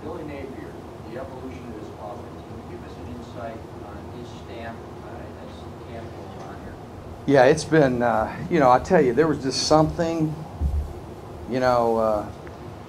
Billy Napier, the evolution of his offense. Can you give us an insight on his stamp as camp goes on here? Yeah, it's been, I tell you, there was just something,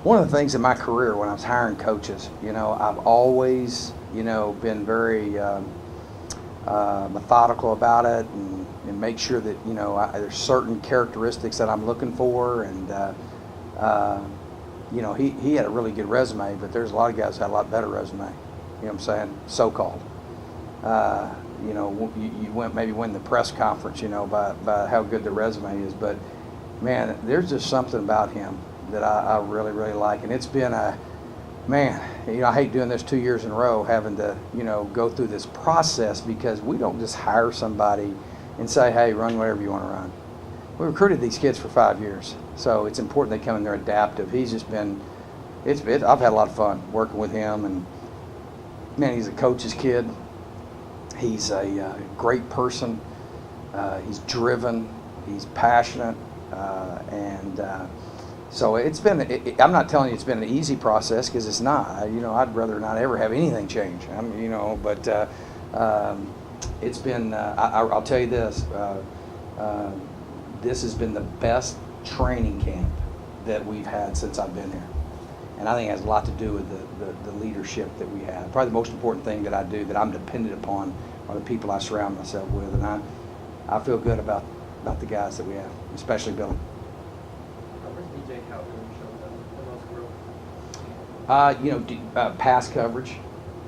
one of the things in my career when I was hiring coaches, I've always, been very methodical about it and make sure that, there's certain characteristics that I'm looking for. And, he had a really good resume, but there's a lot of guys that had a lot better resume, you know what I'm saying, so-called. You win the press conference, by how good the resume is. But, man, there's just something about him that I really, really like. And it's been I hate doing this 2 years in a row, having to, go through this process, because we don't just hire somebody and say, hey, run whatever you want to run. We recruited these kids for 5 years, so it's important they come in there adaptive. He's just been, I've had a lot of fun working with him, and, man, he's a coach's kid. He's a great person. He's driven. He's passionate, so it's been. I'm not telling you it's been an easy process, because it's not. I'd rather not ever have anything change. But it's been. I'll tell you this. This has been the best training camp that we've had since I've been here, and I think it has a lot to do with the leadership that we have. Probably the most important thing that I do, that I'm dependent upon, are the people I surround myself with, and I feel good about the guys that we have, especially Billy. Pass coverage.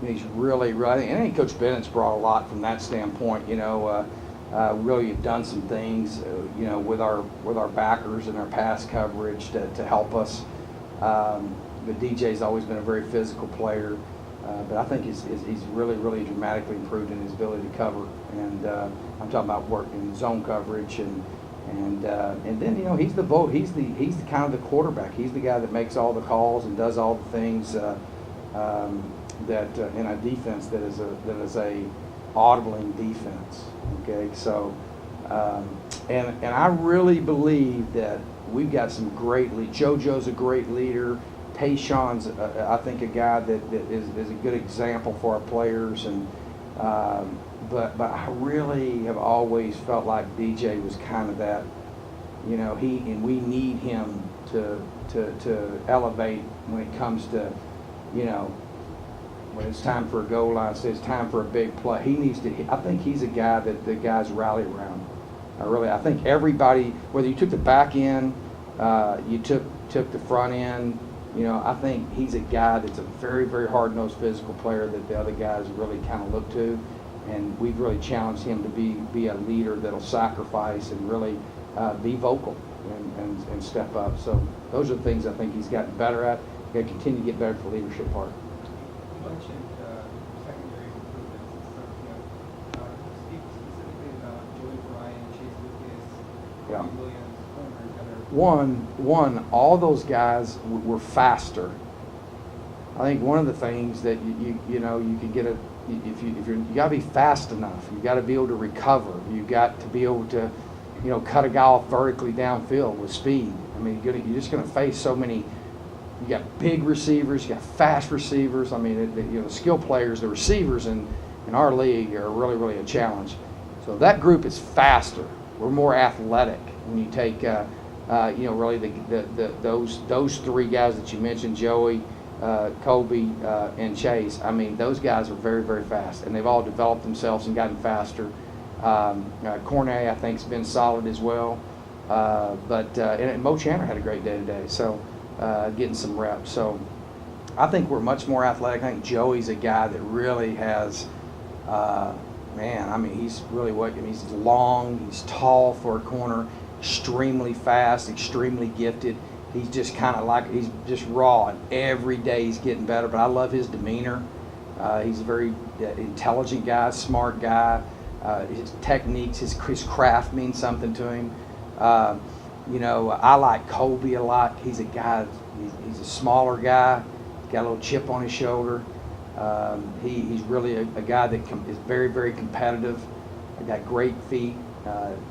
He's really, and I think Coach Bennett's brought a lot from that standpoint. Really have done some things, with our backers and our pass coverage to help us. But DJ's always been a very physical player, but I think he's really, really dramatically improved in his ability to cover. And I'm talking about working zone coverage, and then he's the kind of the quarterback. He's the guy that makes all the calls and does all the things that in a defense that is a audibling defense. Okay, so and I really believe that we've got some great leaders. JoJo's a great leader. Tayshawn's, I think, a guy that is a good example for our players. And but I really have always felt like DJ was kind of that. We need him to elevate when it comes to, when it's time for a goal line, it's time for a big play. He needs to. I think he's a guy that the guys rally around. I think everybody, whether you took the back end, you took the front end, I think he's a guy that's a very, very hard-nosed physical player that the other guys really kind of look to, and we've really challenged him to be a leader that'll sacrifice and really be vocal and step up. So those are the things I think he's gotten better at. He's got to continue to get better for the leadership part. You mentioned secondary improvements and stuff. Speak specifically about Joey Bryan, Chase Lucas, Yeah. Williams, One, all those guys were faster. I think one of the things that you can get you got to be fast enough. You got to be able to recover. You got to be able to, cut a guy off vertically downfield with speed. I mean, you're just going to face so many. You got big receivers, you got fast receivers. I mean, the skill players, the receivers in our league are really, really a challenge. So that group is faster. We're more athletic when you take, really those three guys that you mentioned, Joey, Kobe, and Chase. I mean, those guys are very, very fast, and they've all developed themselves and gotten faster. Cornet, I think, has been solid as well. And Mo Chandler had a great day today. So. Getting some reps. So I think we're much more athletic. I think Joey's a guy that really has, he's really he's long, he's tall for a corner, extremely fast, extremely gifted. He's just kind of he's just raw, and every day he's getting better. But I love his demeanor. He's a very intelligent guy, smart guy. His techniques, his craft means something to him. I like Kobe a lot. He's a guy, he's a smaller guy, got a little chip on his shoulder. He's really a guy that is very, very competitive. Got great feet.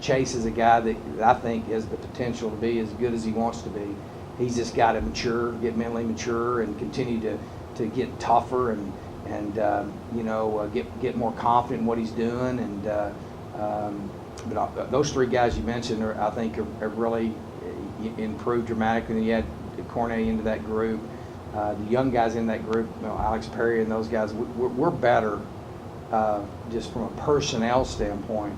Chase is a guy that I think has the potential to be as good as he wants to be. He's just got to mature, get mentally mature, and continue to to get tougher and get more confident in what he's doing. And but those three guys you mentioned I think have really improved dramatically. And you had Cornet into that group, the young guys in that group, Alex Perry and those guys. We're better just from a personnel standpoint.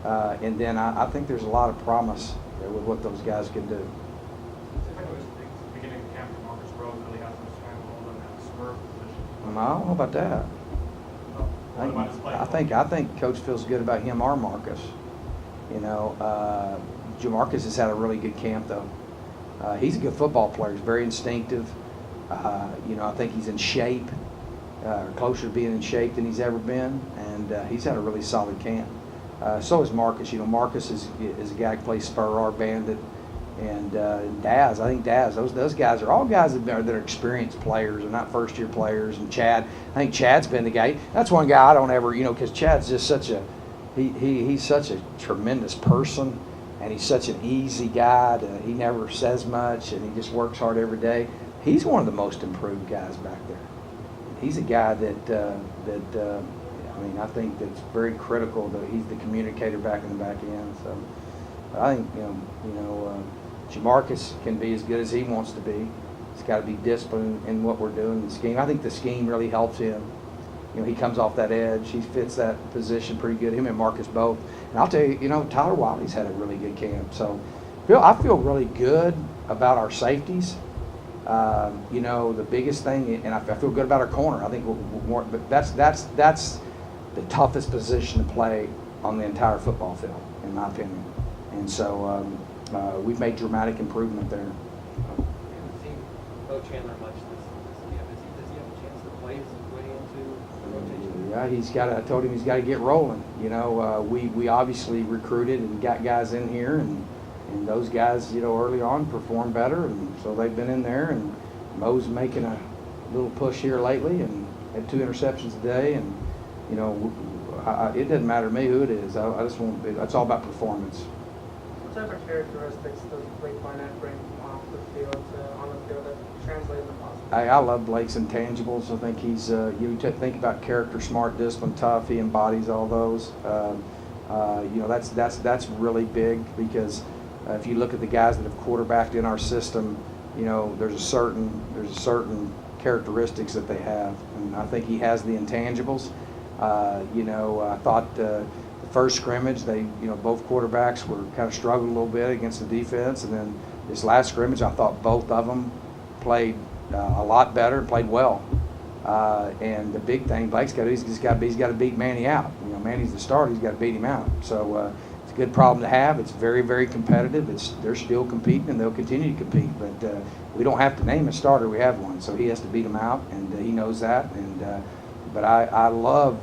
And then I think there's a lot of promise there with what those guys can do. Beginning of camp, Marcus Rose really has some stranglehold on that swerve position. I don't know about that. What about his play? I think Coach feels good about him or Marcus. Jamarcus has had a really good camp though. He's a good football player. He's very instinctive. I think he's in shape, closer to being in shape than he's ever been, and he's had a really solid camp. So is Marcus. Marcus is a guy who plays spur or bandit, and Daz. I think Daz. Those guys are all guys that are experienced players and not first-year players. And Chad. I think Chad's been the guy. That's one guy I don't ever, because Chad's just such a he's such a tremendous person, and he's such an easy guy. He never says much, and he just works hard every day. He's one of the most improved guys back there. He's a guy I think that's very critical that he's the communicator back in the back end. So I think Jamarcus can be as good as he wants to be. He's got to be disciplined in what we're doing, the scheme. I think the scheme really helps him. He comes off that edge. He fits that position pretty good. Him and Marcus both. And I'll tell you, Tyler Wiley's had a really good camp. So I feel really good about our safeties. The biggest thing, and I feel good about our corner. I think but that's the toughest position to play on the entire football field, in my opinion. And so we've made dramatic improvement there. Haven't seen Coach Chandler much this camp. Does he have a chance to play his way into the rotation? Yeah, I told him he's got to get rolling. We obviously recruited and got guys in here, and those guys, early on performed better, and so they've been in there. And Mo's making a little push here lately, and had 2 interceptions a day. And it doesn't matter to me who it is. I just want it's all about performance. What type of characteristics does Blake Barnett bring off the field on the field that translate into positive? I love Blake's intangibles. I think he's think about character, smart, disciplined, tough. He embodies all those. That's really big because if you look at the guys that have quarterbacked in our system, there's a certain characteristics that they have, and I think he has the intangibles. I thought the first scrimmage, both quarterbacks were kind of struggled a little bit against the defense, and then this last scrimmage, I thought both of them played a lot better and played well. And the big thing Blake's got to do is he's got to beat Manny out. Manny's the starter; he's got to beat him out. So it's a good problem to have. It's very, very competitive. They're still competing, and they'll continue to compete. But we don't have to name a starter; we have one. So he has to beat them out, and he knows that. And but I love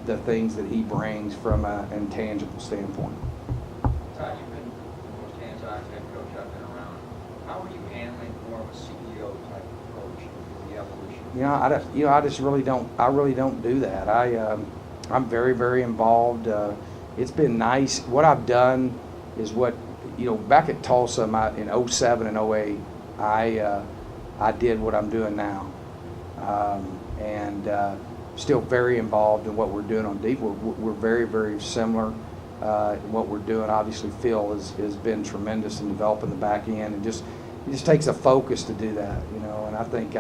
the things that he brings from an intangible standpoint. Todd, you've been most hands-on head coach I've been around. How are you handling more of a CEO type approach to the evolution? I just really don't. I really don't do that. I'm very, very involved. It's been nice. What I've done is back at Tulsa in 07 and 08, I did what I'm doing now, and still very involved in what we're doing on deep. We're very, very similar. What we're doing, obviously, Phil has been tremendous in developing the back end, and it just takes a focus to do that, And I think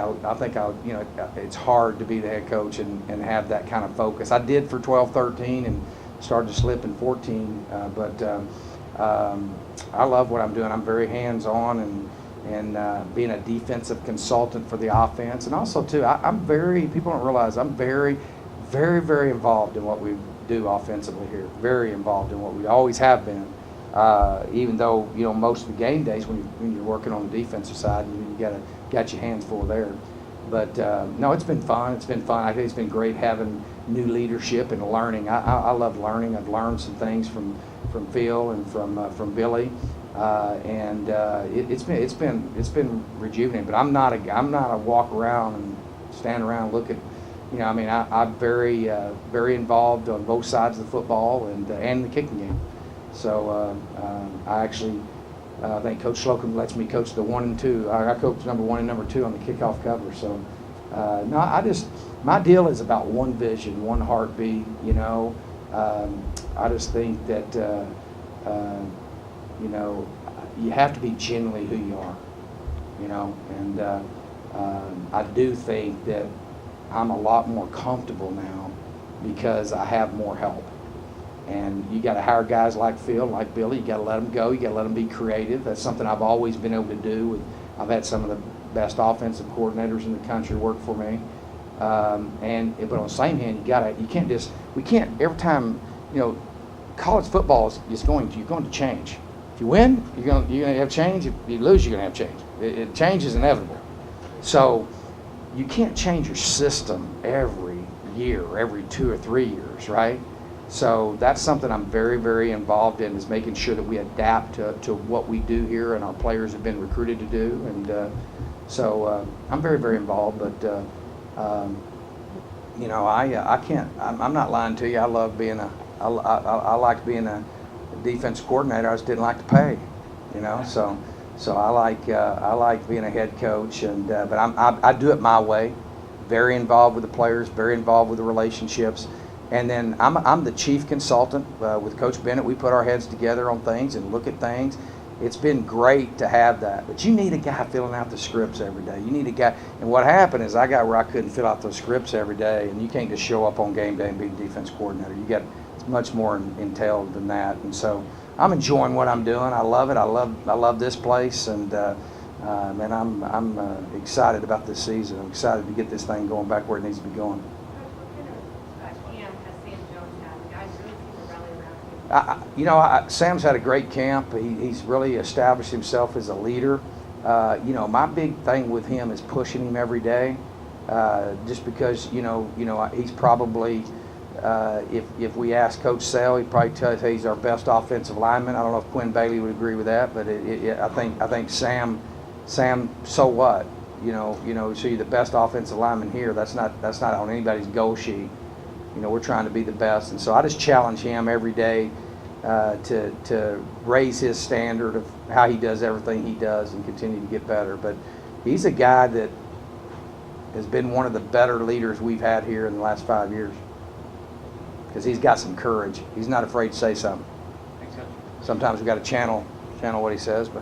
it's hard to be the head coach and have that kind of focus. I did for 12, 13, and started to slip in 14. But I love what I'm doing. I'm very hands-on and being a defensive consultant for the offense, and also too, people don't realize I'm very, very, very involved in what we do offensively here. Very involved in what we always have been. Even though most of the game days when you're working on the defensive side, you got your hands full there. But no, it's been fun. It's been fun. I think it's been great having new leadership and learning. I love learning. I've learned some things from Phil and from Billy. And it's been rejuvenating. But I'm not a walk around and stand around and look at. I'm very very involved on both sides of the football and the kicking game. So I actually think Coach Slocum lets me coach the 1 and 2. I coach number 1 and number 2 on the kickoff cover. So No, my deal is about one vision, one heartbeat, you know. I just think that, you know, you have to be genuinely who you are, you know, and I do think that I'm a lot more comfortable now because I have more help. And you got to hire guys like Phil, like Billy. You got to let them go. You got to let them be creative. That's something I've always been able to do. I've had some of the best offensive coordinators in the country work for me. But on the same hand, you can't just, we can't every time, you know, college football is going to change. If you win, you're going to have change. If you lose, you're going to have change. Change is inevitable. So you can't change your system every year, every 2 or 3 years, right? So that's something I'm very, very involved in, is making sure that we adapt to what we do here and our players have been recruited to do. And so I'm very, very involved. But you know, I can't. I'm not lying to you. I love being I like being a defense coordinator. I just didn't like to pay, you know. So I like being a head coach, and but I do it my way. Very involved with the players, very involved with the relationships, and then I'm the chief consultant with Coach Bennett. We put our heads together on things and look at things. It's been great to have that, but you need a guy filling out the scripts every day. You need a guy, and what happened is I got where I couldn't fill out those scripts every day, and you can't just show up on game day and be defense coordinator. You got, it's much more entailed than that, and so I'm enjoying what I'm doing. I love it. I love this place, and I'm excited about this season. I'm excited to get this thing going back where it needs to be going. You know, Sam's had a great camp. He's really established himself as a leader. You know, my big thing with him is pushing him every day, just because you know he's probably if we ask Coach Sale, he'd probably tell us he's our best offensive lineman. I don't know if Quinn Bailey would agree with that, but I think Sam. So what? You know, so you're the best offensive lineman here. That's not on anybody's goal sheet. You know, we're trying to be the best, and so I just challenge him every day to raise his standard of how he does everything he does and continue to get better. But he's a guy that has been one of the better leaders we've had here in the last 5 years, because he's got some courage. He's not afraid to say something. Sometimes we've got to channel what he says, but